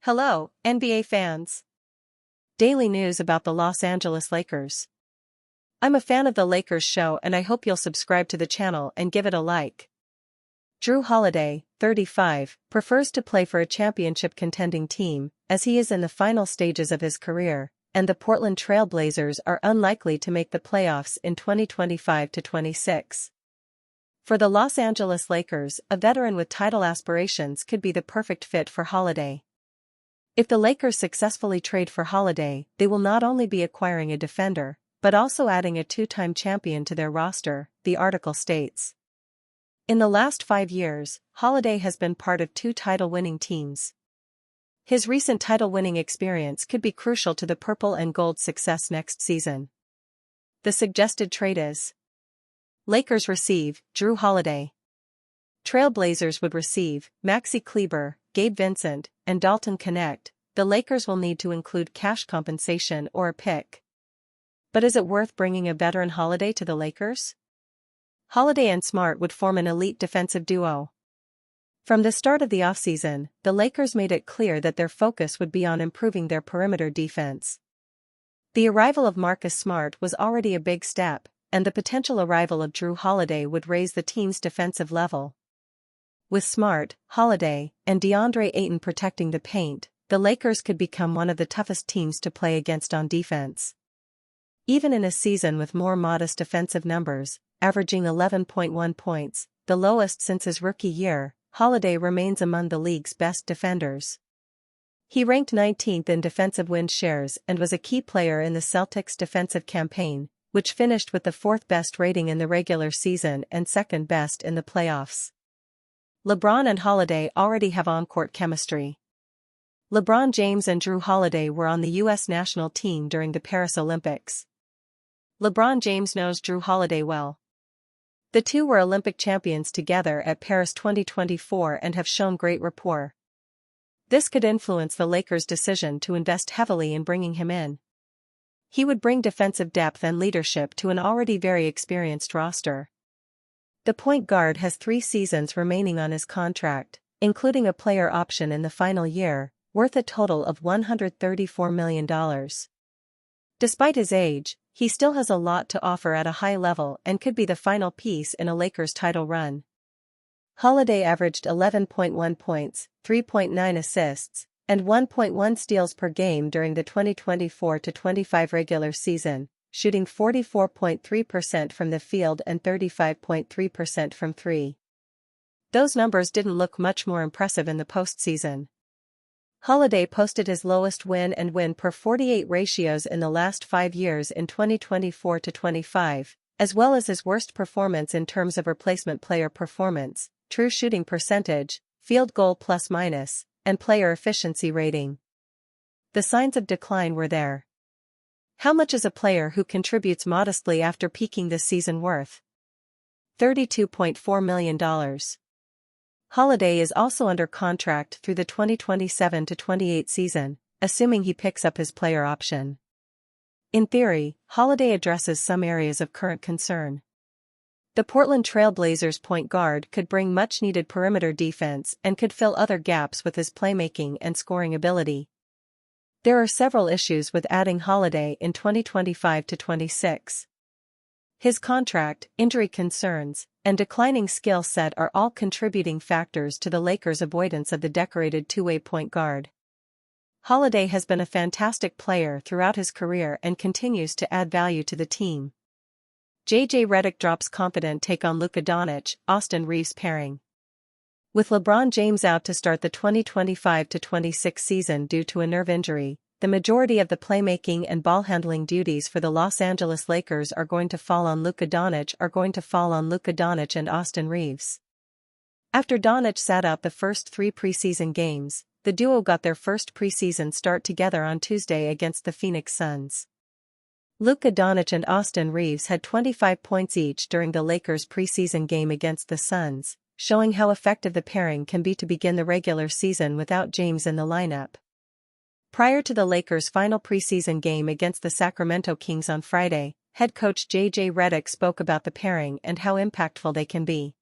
Hello, NBA fans. Daily news about the Los Angeles Lakers. I'm a fan of the Lakers show and I hope you'll subscribe to the channel and give it a like. Jrue Holiday, 35, prefers to play for a championship contending team, as he is in the final stages of his career, and the Portland Trail Blazers are unlikely to make the playoffs in 2025-26. For the Los Angeles Lakers, a veteran with title aspirations could be the perfect fit for Holiday. If the Lakers successfully trade for Holiday, they will not only be acquiring a defender, but also adding a two-time champion to their roster, the article states. In the last 5 years, Holiday has been part of 2 title-winning teams. His recent title-winning experience could be crucial to the Purple and Gold's success next season. The suggested trade is: Lakers receive Jrue Holiday. Trailblazers would receive Maxi Kleber, Gabe Vincent, and Dalton Knecht. The Lakers will need to include cash compensation or a pick. But is it worth bringing a veteran Holiday to the Lakers? Holiday and Smart would form an elite defensive duo. From the start of the offseason, the Lakers made it clear that their focus would be on improving their perimeter defense. The arrival of Marcus Smart was already a big step, and the potential arrival of Jrue Holiday would raise the team's defensive level. With Smart, Holiday, and DeAndre Ayton protecting the paint, the Lakers could become one of the toughest teams to play against on defense. Even in a season with more modest defensive numbers, averaging 11.1 points, the lowest since his rookie year, Holiday remains among the league's best defenders. He ranked 19th in defensive win shares and was a key player in the Celtics' defensive campaign, which finished with the 4th best rating in the regular season and 2nd best in the playoffs. LeBron and Holiday already have on-court chemistry. LeBron James and Jrue Holiday were on the U.S. national team during the Paris Olympics. LeBron James knows Jrue Holiday well. The two were Olympic champions together at Paris 2024 and have shown great rapport. This could influence the Lakers' decision to invest heavily in bringing him in. He would bring defensive depth and leadership to an already very experienced roster. The point guard has 3 seasons remaining on his contract, including a player option in the final year, worth a total of $134 million. Despite his age, he still has a lot to offer at a high level and could be the final piece in a Lakers title run. Holiday averaged 11.1 points, 3.9 assists, and 1.1 steals per game during the 2024-25 regular season, shooting 44.3% from the field and 35.3% from 3. Those numbers didn't look much more impressive in the postseason. Holiday posted his lowest win and win per 48 ratios in the last 5 years in 2024-25, as well as his worst performance in terms of replacement player performance, true shooting percentage, field goal plus-minus, and player efficiency rating. The signs of decline were there. How much is a player who contributes modestly after peaking this season worth? $32.4 million. Holiday is also under contract through the 2027-28 season, assuming he picks up his player option. In theory, Holiday addresses some areas of current concern. The Portland Trail Blazers point guard could bring much-needed perimeter defense and could fill other gaps with his playmaking and scoring ability. There are several issues with adding Holiday in 2025-26. His contract, injury concerns, and declining skill set are all contributing factors to the Lakers' avoidance of the decorated two-way point guard. Holiday has been a fantastic player throughout his career and continues to add value to the team. J.J. Redick drops confident take on Luka Doncic-Austin Reeves pairing. With LeBron James out to start the 2025-26 season due to a nerve injury, the majority of the playmaking and ball-handling duties for the Los Angeles Lakers are going to fall on Luka Doncic and Austin Reeves. After Doncic sat out the first 3 preseason games, the duo got their first preseason start together on Tuesday against the Phoenix Suns. Luka Doncic and Austin Reeves had 25 points each during the Lakers' preseason game against the Suns, showing how effective the pairing can be to begin the regular season without James in the lineup. Prior to the Lakers' final preseason game against the Sacramento Kings on Friday, head coach J.J. Redick spoke about the pairing and how impactful they can be.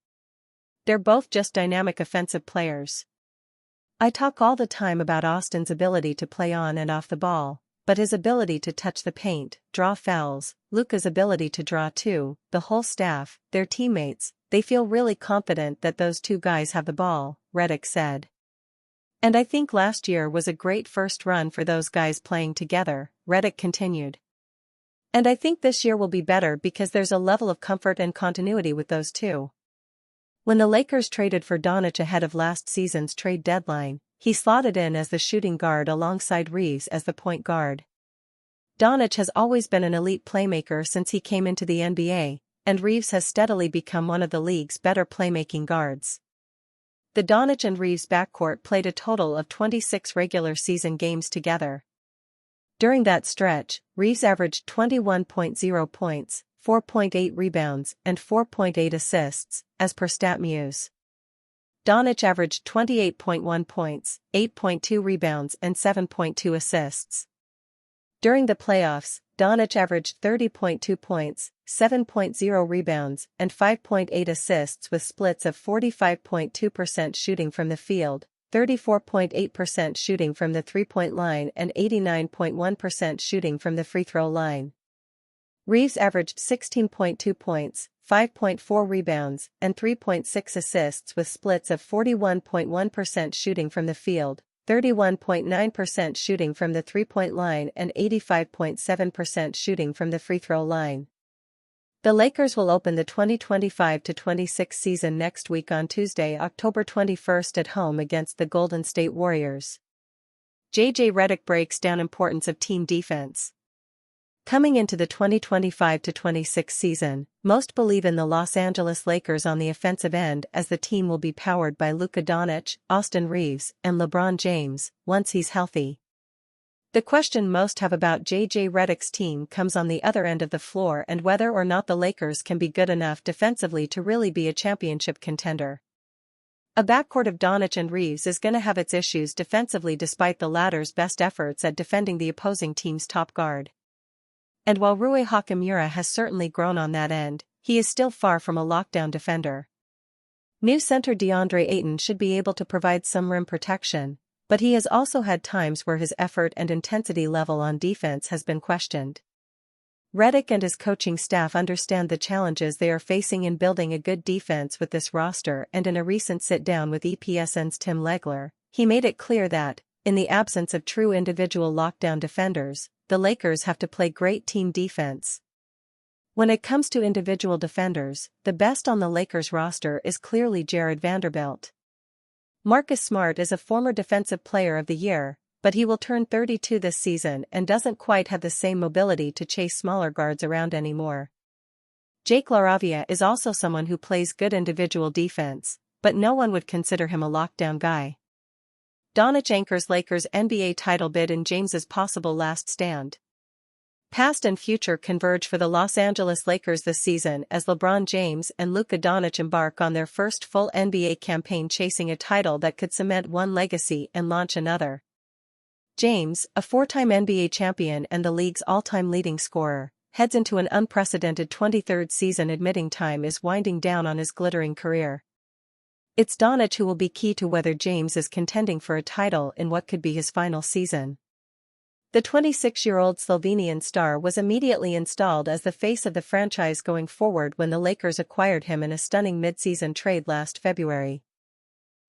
"They're both just dynamic offensive players. I talk all the time about Austin's ability to play on and off the ball, but his ability to touch the paint, draw fouls, Luka's ability to draw too, the whole staff, their teammates, they feel really confident that those two guys have the ball," Redick said. "And I think last year was a great first run for those guys playing together," Redick continued. "And I think this year will be better because there's a level of comfort and continuity with those two." When the Lakers traded for Doncic ahead of last season's trade deadline, he slotted in as the shooting guard alongside Reeves as the point guard. Doncic has always been an elite playmaker since he came into the NBA, and Reeves has steadily become one of the league's better playmaking guards. The Doncic and Reeves backcourt played a total of 26 regular season games together. During that stretch, Reeves averaged 21.0 points, 4.8 rebounds, and 4.8 assists, as per StatMuse. Doncic averaged 28.1 points, 8.2 rebounds and 7.2 assists. During the playoffs, Doncic averaged 30.2 points, 7.0 rebounds, and 5.8 assists with splits of 45.2% shooting from the field, 34.8% shooting from the three-point line and 89.1% shooting from the free throw line. Reeves averaged 16.2 points, 5.4 rebounds, and 3.6 assists with splits of 41.1% shooting from the field, 31.9% shooting from the three-point line and 85.7% shooting from the free throw line. The Lakers will open the 2025-26 season next week on Tuesday, October 21st at home against the Golden State Warriors. J.J. Redick breaks down importance of team defense. Coming into the 2025-26 season, most believe in the Los Angeles Lakers on the offensive end as the team will be powered by Luka Doncic, Austin Reeves, and LeBron James, once he's healthy. The question most have about J.J. Redick's team comes on the other end of the floor and whether or not the Lakers can be good enough defensively to really be a championship contender. A backcourt of Doncic and Reeves is going to have its issues defensively despite the latter's best efforts at defending the opposing team's top guard. And while Rui Hachimura has certainly grown on that end, he is still far from a lockdown defender. New center DeAndre Ayton should be able to provide some rim protection, but he has also had times where his effort and intensity level on defense has been questioned. Redick and his coaching staff understand the challenges they are facing in building a good defense with this roster, and in a recent sit-down with ESPN's Tim Legler, he made it clear that, in the absence of true individual lockdown defenders, the Lakers have to play great team defense. When it comes to individual defenders, the best on the Lakers roster is clearly Jared Vanderbilt. Marcus Smart is a former Defensive Player of the Year, but he will turn 32 this season and doesn't quite have the same mobility to chase smaller guards around anymore. Jake LaRavia is also someone who plays good individual defense, but no one would consider him a lockdown guy. Doncic anchors Lakers' NBA title bid in James's possible last stand. Past and future converge for the Los Angeles Lakers this season as LeBron James and Luka Doncic embark on their first full NBA campaign chasing a title that could cement one legacy and launch another. James, a four-time NBA champion and the league's all-time leading scorer, heads into an unprecedented 23rd season admitting time is winding down on his glittering career. It's Doncic who will be key to whether James is contending for a title in what could be his final season. The 26-year-old Slovenian star was immediately installed as the face of the franchise going forward when the Lakers acquired him in a stunning mid-season trade last February.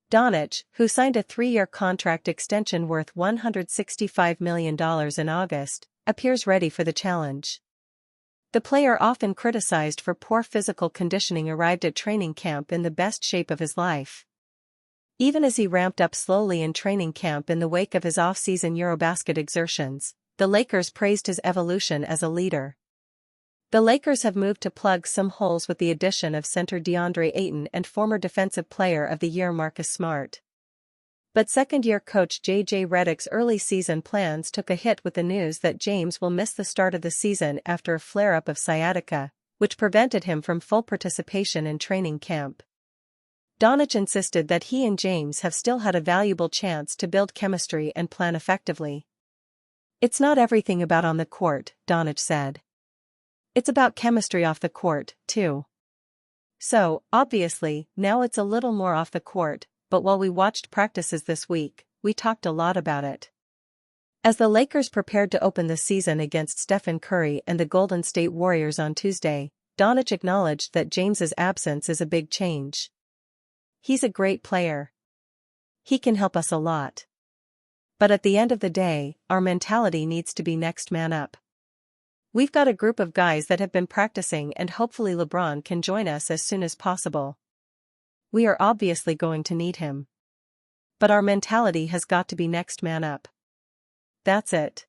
Doncic, who signed a 3-year contract extension worth $165 million in August, appears ready for the challenge. The player, often criticized for poor physical conditioning, arrived at training camp in the best shape of his life. Even as he ramped up slowly in training camp in the wake of his off-season Eurobasket exertions, the Lakers praised his evolution as a leader. The Lakers have moved to plug some holes with the addition of center DeAndre Ayton and former Defensive Player of the Year Marcus Smart. But second-year coach J.J. Redick's early season plans took a hit with the news that James will miss the start of the season after a flare-up of sciatica, which prevented him from full participation in training camp. Doncic insisted that he and James have still had a valuable chance to build chemistry and plan effectively. "It's not everything about on the court," Doncic said. It's about chemistry off the court, too. So, obviously, now it's a little more off the court, but while we watched practices this week, we talked a lot about it. As the Lakers prepared to open the season against Stephen Curry and the Golden State Warriors on Tuesday, Doncic acknowledged that James's absence is a big change. He's a great player. He can help us a lot. But at the end of the day, our mentality needs to be next man up. We've got a group of guys that have been practicing and hopefully LeBron can join us as soon as possible. We are obviously going to need him. But our mentality has got to be next man up. That's it.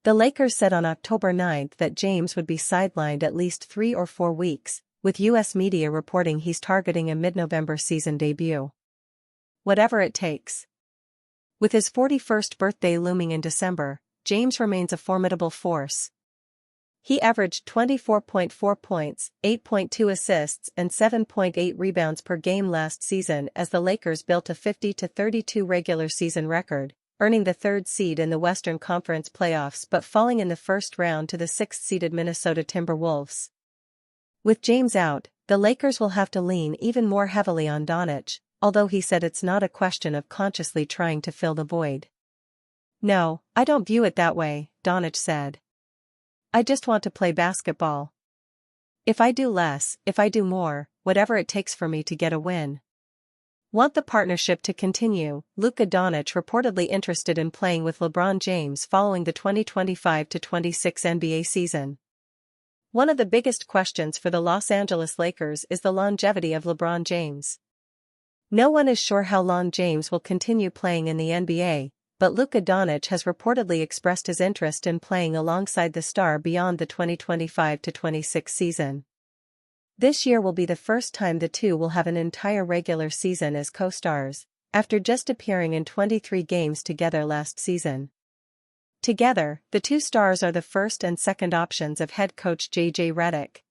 The Lakers said on October 9 that James would be sidelined at least 3 or 4 weeks, with U.S. media reporting he's targeting a mid-November season debut. Whatever it takes. With his 41st birthday looming in December, James remains a formidable force. He averaged 24.4 points, 8.2 assists and 7.8 rebounds per game last season as the Lakers built a 50-32 regular season record, earning the 3rd seed in the Western Conference playoffs but falling in the first round to the 6th-seeded Minnesota Timberwolves. With James out, the Lakers will have to lean even more heavily on Doncic, although he said it's not a question of consciously trying to fill the void. "No, I don't view it that way," Doncic said. "I just want to play basketball. If I do less, if I do more, whatever it takes for me to get a win." Want the partnership to continue. Luka Doncic reportedly interested in playing with LeBron James following the 2025-26 NBA season. One of the biggest questions for the Los Angeles Lakers is the longevity of LeBron James. No one is sure how long James will continue playing in the NBA, but Luka Doncic has reportedly expressed his interest in playing alongside the star beyond the 2025-26 season. This year will be the first time the two will have an entire regular season as co-stars, after just appearing in 23 games together last season. Together, the two stars are the first and second options of head coach J.J. Redick.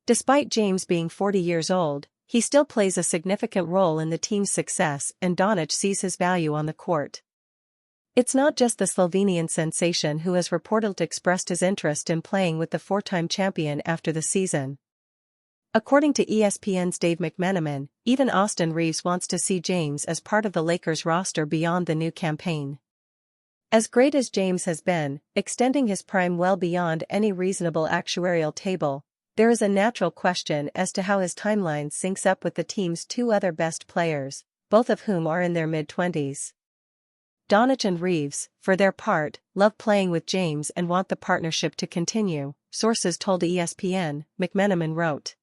Despite James being 40 years old, he still plays a significant role in the team's success and Doncic sees his value on the court. It's not just the Slovenian sensation who has reportedly expressed his interest in playing with the 4-time champion after the season. According to ESPN's Dave McMenamin, even Austin Reaves wants to see James as part of the Lakers roster beyond the new campaign. As great as James has been, extending his prime well beyond any reasonable actuarial table, there is a natural question as to how his timeline syncs up with the team's two other best players, both of whom are in their mid-20s. Doncic and Reaves, for their part, love playing with James and want the partnership to continue, sources told ESPN, McMenamin wrote.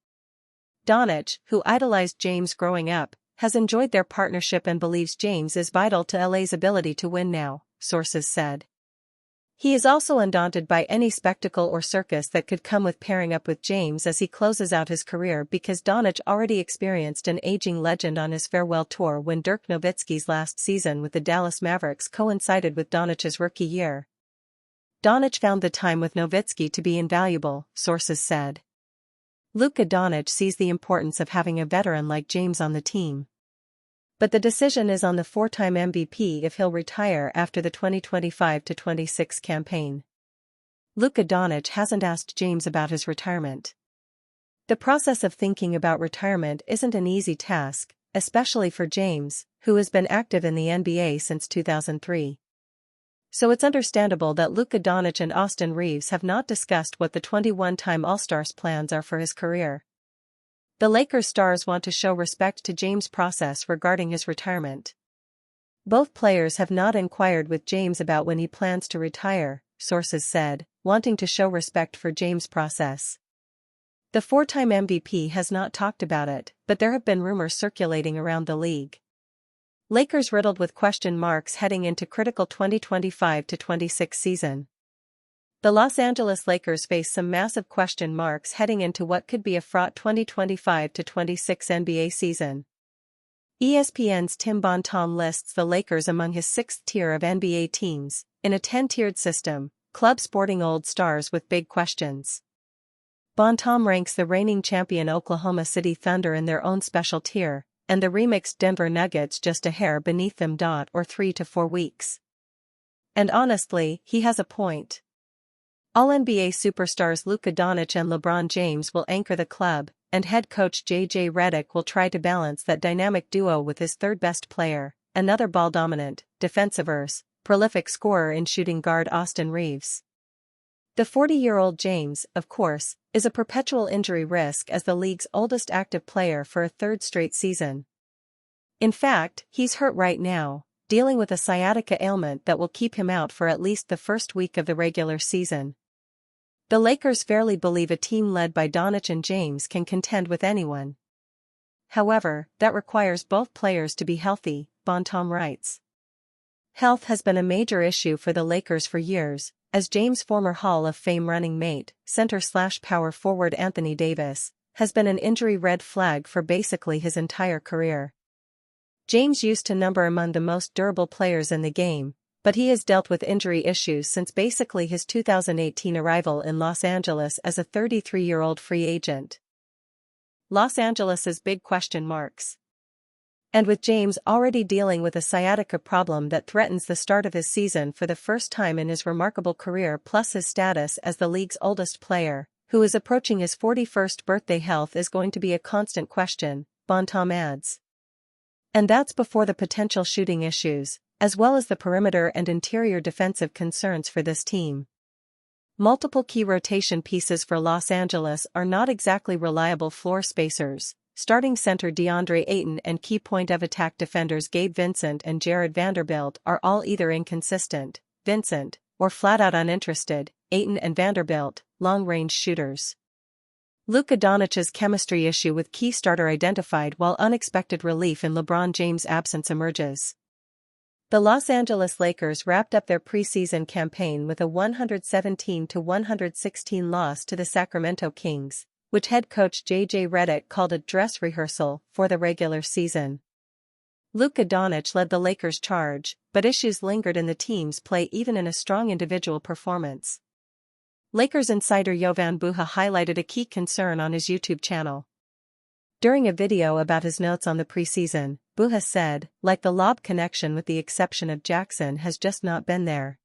Doncic, who idolized James growing up, has enjoyed their partnership and believes James is vital to LA's ability to win now, sources said. He is also undaunted by any spectacle or circus that could come with pairing up with James as he closes out his career because Doncic already experienced an aging legend on his farewell tour when Dirk Nowitzki's last season with the Dallas Mavericks coincided with Doncic's rookie year. Doncic found the time with Nowitzki to be invaluable, sources said. Luka Doncic sees the importance of having a veteran like James on the team. But the decision is on the 4-time MVP if he'll retire after the 2025-26 campaign. Luka Doncic hasn't asked James about his retirement. The process of thinking about retirement isn't an easy task, especially for James, who has been active in the NBA since 2003. So it's understandable that Luka Doncic and Austin Reaves have not discussed what the 21-time All-Star's plans are for his career. The Lakers stars want to show respect to James' process regarding his retirement. Both players have not inquired with James about when he plans to retire, sources said, wanting to show respect for James' process. The 4-time MVP has not talked about it, but there have been rumors circulating around the league. Lakers riddled with question marks heading into critical 2025-26 season. The Los Angeles Lakers face some massive question marks heading into what could be a fraught 2025-26 NBA season. ESPN's Tim Bontemps lists the Lakers among his 6th tier of NBA teams, in a 10-tiered system, club sporting old stars with big questions. Bontemps ranks the reigning champion Oklahoma City Thunder in their own special tier, and the remixed Denver Nuggets just a hair beneath them. 3 to 4 weeks. And honestly, he has a point. All NBA superstars Luka Doncic and LeBron James will anchor the club, and head coach J.J. Redick will try to balance that dynamic duo with his third-best player, another ball-dominant, defensive-verse, prolific scorer in shooting guard Austin Reeves. The 40-year-old James, of course, is a perpetual injury risk as the league's oldest active player for a third straight season. In fact, he's hurt right now, dealing with a sciatica ailment that will keep him out for at least the first week of the regular season. The Lakers fairly believe a team led by Doncic and James can contend with anyone. However, that requires both players to be healthy, Bontemps writes. Health has been a major issue for the Lakers for years, as James' former Hall of Fame running mate, center/power forward Anthony Davis, has been an injury red flag for basically his entire career. James used to number among the most durable players in the game, but he has dealt with injury issues since basically his 2018 arrival in Los Angeles as a 33-year-old free agent. Los Angeles's big question marks. And with James already dealing with a sciatica problem that threatens the start of his season for the first time in his remarkable career, plus his status as the league's oldest player, who is approaching his 41st birthday, health is going to be a constant question, Bontemps adds. And that's before the potential shooting issues, as well as the perimeter and interior defensive concerns for this team. Multiple key rotation pieces for Los Angeles are not exactly reliable floor spacers. Starting center DeAndre Ayton and key point-of-attack defenders Gabe Vincent and Jared Vanderbilt are all either inconsistent, Vincent, or flat-out uninterested, Ayton and Vanderbilt, long-range shooters. Luka Doncic's chemistry issue with key starter identified while unexpected relief in LeBron James' absence emerges. The Los Angeles Lakers wrapped up their preseason campaign with a 117-116 loss to the Sacramento Kings, which head coach J.J. Redick called a dress rehearsal for the regular season. Luka Doncic led the Lakers' charge, but issues lingered in the team's play even in a strong individual performance. Lakers insider Jovan Buha highlighted a key concern on his YouTube channel. During a video about his notes on the preseason, Buha said, like the lob connection with the exception of Jackson has just not been there.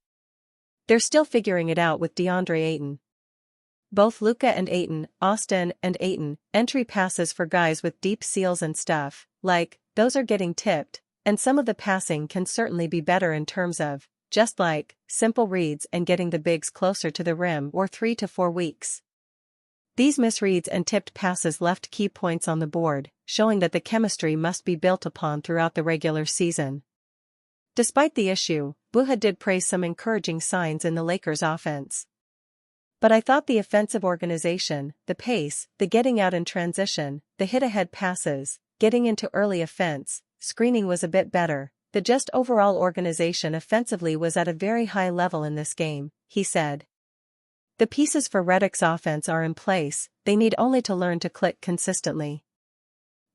They're still figuring it out with DeAndre Ayton. Both Luka and Ayton, Austin and Ayton, entry passes for guys with deep seals and stuff, like, those are getting tipped, and some of the passing can certainly be better in terms of, just like, simple reads and getting the bigs closer to the rim or 3 to 4 weeks. These misreads and tipped passes left key points on the board, showing that the chemistry must be built upon throughout the regular season. Despite the issue, Buha did praise some encouraging signs in the Lakers' offense. But I thought the offensive organization, the pace, the getting out in transition, the hit-ahead passes, getting into early offense, screening was a bit better. The just overall organization offensively was at a very high level in this game, he said. The pieces for Redick's offense are in place, they need only to learn to click consistently.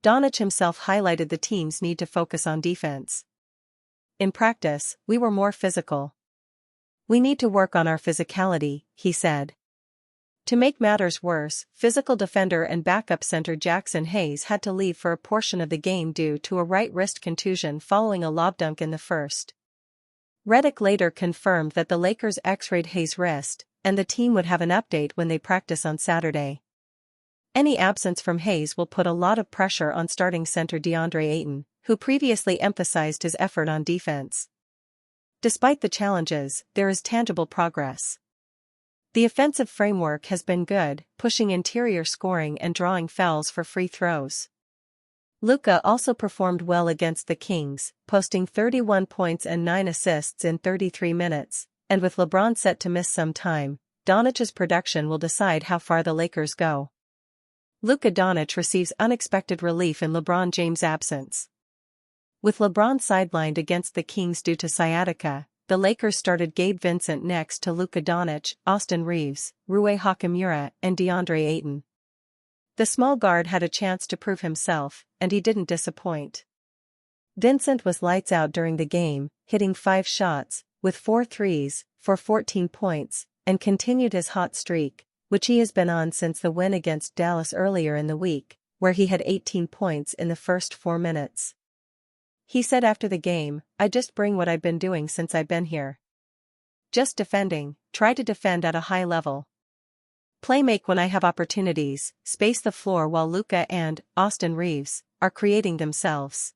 Doncic himself highlighted the team's need to focus on defense. In practice, we were more physical. We need to work on our physicality, he said. To make matters worse, physical defender and backup center Jackson Hayes had to leave for a portion of the game due to a right wrist contusion following a lob dunk in the first. Redick later confirmed that the Lakers x-rayed Hayes' wrist, and the team would have an update when they practice on Saturday. Any absence from Hayes will put a lot of pressure on starting center DeAndre Ayton, who previously emphasized his effort on defense. Despite the challenges, there is tangible progress. The offensive framework has been good, pushing interior scoring and drawing fouls for free throws. Luka also performed well against the Kings, posting 31 points and 9 assists in 33 minutes, and with LeBron set to miss some time, Doncic's production will decide how far the Lakers go. Luka Doncic receives unexpected relief in LeBron James' absence. With LeBron sidelined against the Kings due to sciatica, the Lakers started Gabe Vincent next to Luka Doncic, Austin Reeves, Rui Hachimura, and DeAndre Ayton. The small guard had a chance to prove himself, and he didn't disappoint. Vincent was lights out during the game, hitting 5 shots, with 4 threes, for 14 points, and continued his hot streak, which he has been on since the win against Dallas earlier in the week, where he had 18 points in the first 4 minutes. He said after the game, "I just bring what I've been doing since I've been here. Just defending, try to defend at a high level. Play make when I have opportunities, space the floor while Luka and Austin Reeves are creating themselves.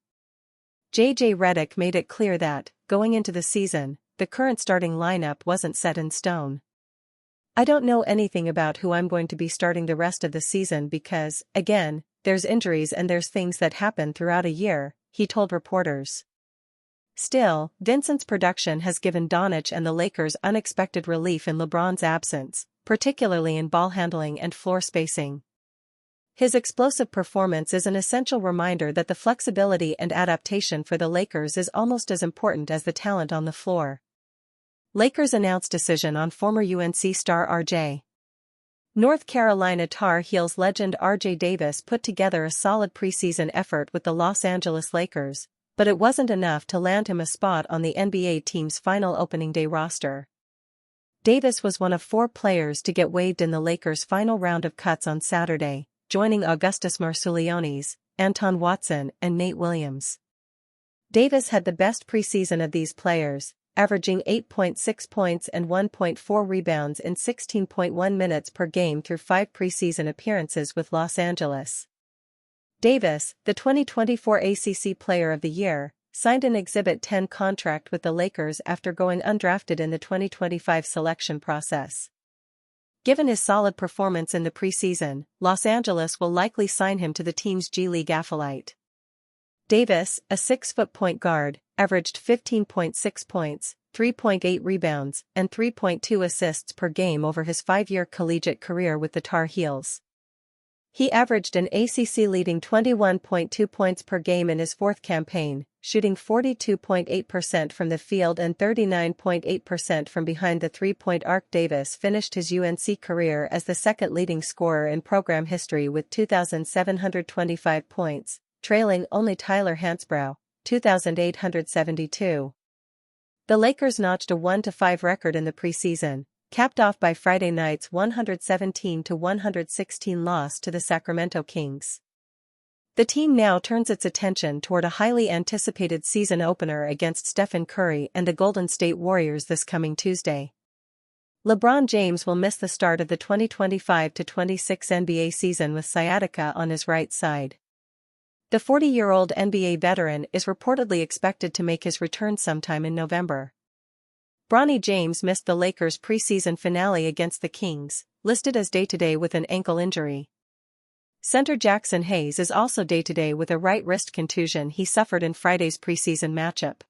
JJ Redick made it clear that, going into the season, the current starting lineup wasn't set in stone. I don't know anything about who I'm going to be starting the rest of the season because, again, there's injuries and there's things that happen throughout a year, he told reporters. Still, Vincent's production has given Doncic and the Lakers unexpected relief in LeBron's absence, particularly in ball handling and floor spacing. His explosive performance is an essential reminder that the flexibility and adaptation for the Lakers is almost as important as the talent on the floor. Lakers announced decision on former UNC star R.J. North Carolina Tar Heels legend R.J. Davis put together a solid preseason effort with the Los Angeles Lakers, but it wasn't enough to land him a spot on the NBA team's final opening day roster. Davis was one of 4 players to get waived in the Lakers' final round of cuts on Saturday, joining Augustus Marciulionis, Anton Watson, and Nate Williams. Davis had the best preseason of these players, averaging 8.6 points and 1.4 rebounds in 16.1 minutes per game through 5 preseason appearances with Los Angeles. Davis, the 2024 ACC Player of the Year, signed an Exhibit 10 contract with the Lakers after going undrafted in the 2025 selection process. Given his solid performance in the preseason, Los Angeles will likely sign him to the team's G League Affiliate. Davis, a 6-foot point guard, averaged 15.6 points, 3.8 rebounds, and 3.2 assists per game over his 5-year collegiate career with the Tar Heels. He averaged an ACC-leading 21.2 points per game in his 4th campaign, shooting 42.8% from the field and 39.8% from behind the three-point arc. Davis finished his UNC career as the 2nd leading scorer in program history with 2,725 points, trailing only Tyler Hansbrough, 2,872. The Lakers notched a 1-5 record in the preseason, capped off by Friday night's 117-116 loss to the Sacramento Kings. The team now turns its attention toward a highly anticipated season opener against Stephen Curry and the Golden State Warriors this coming Tuesday. LeBron James will miss the start of the 2025-26 NBA season with sciatica on his right side. The 40-year-old NBA veteran is reportedly expected to make his return sometime in November. Bronny James missed the Lakers' preseason finale against the Kings, listed as day-to-day with an ankle injury. Center Jackson Hayes is also day-to-day with a right wrist contusion he suffered in Friday's preseason matchup.